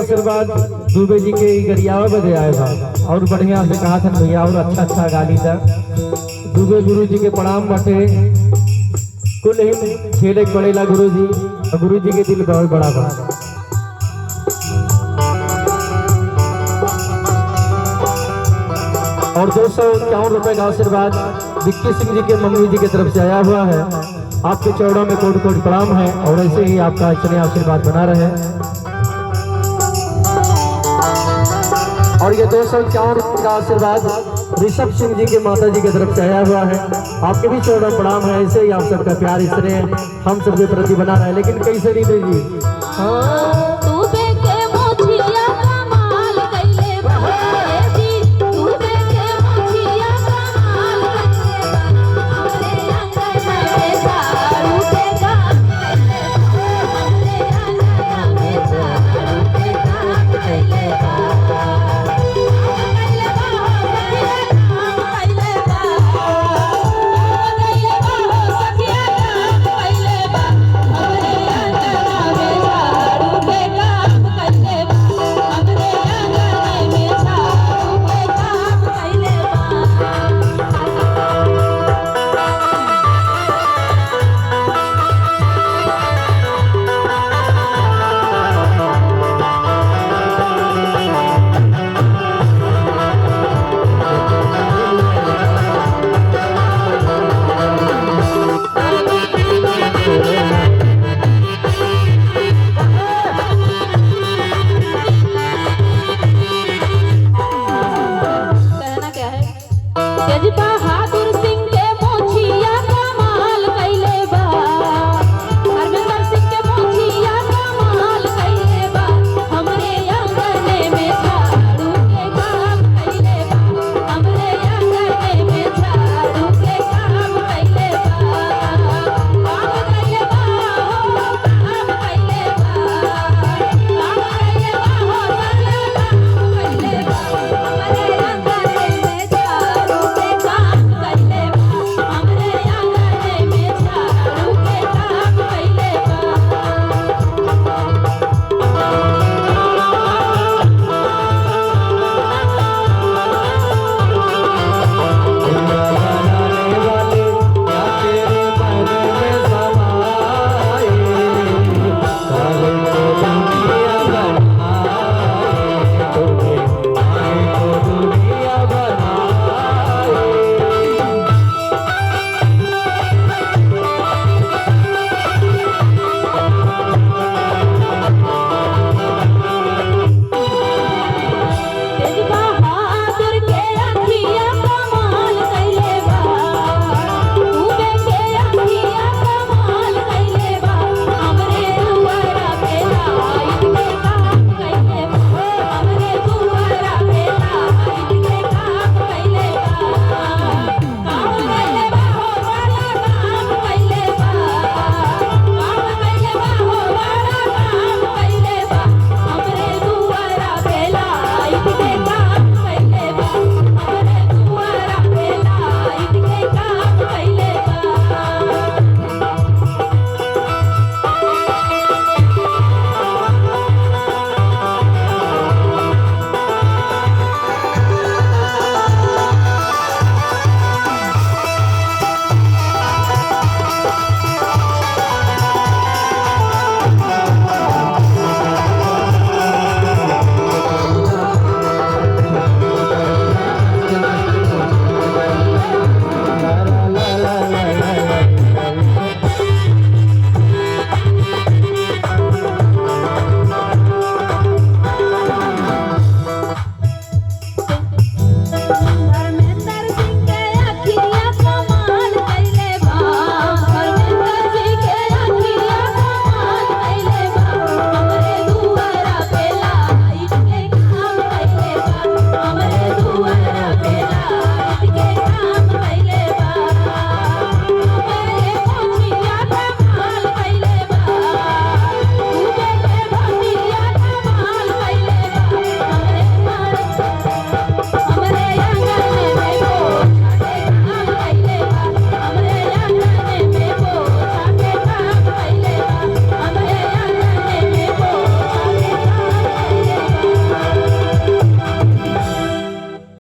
आशीर्वाद दुबे जी के गरियावा बदे आए बा और बढ़िया से कहा था भैया और अच्छा गाली था। दुबे गुरु जी के प्रणाम बाटे। कुल ही खेले पड़ेला गुरु जी, और गुरु जी के दिल बहुत बड़ा बा। और 251 रुपए का आशीर्वाद विक्की सिंह जी के मम्मी जी की तरफ से आया हुआ है। आपके चौड़ों में कोट कोट प्रणाम है और ऐसे ही आपका इतने आशीर्वाद बना रहे। और ये 251 रुपए का आशीर्वाद ऋषभ सिंह जी के माता जी की तरफ से आया हुआ है। आपके भी चौड़ा प्रणाम है। ऐसे ही आप सबका प्यार इस तरह हम सबके प्रति बना रहा है। लेकिन कैसे नहीं दे जी कहना क्या है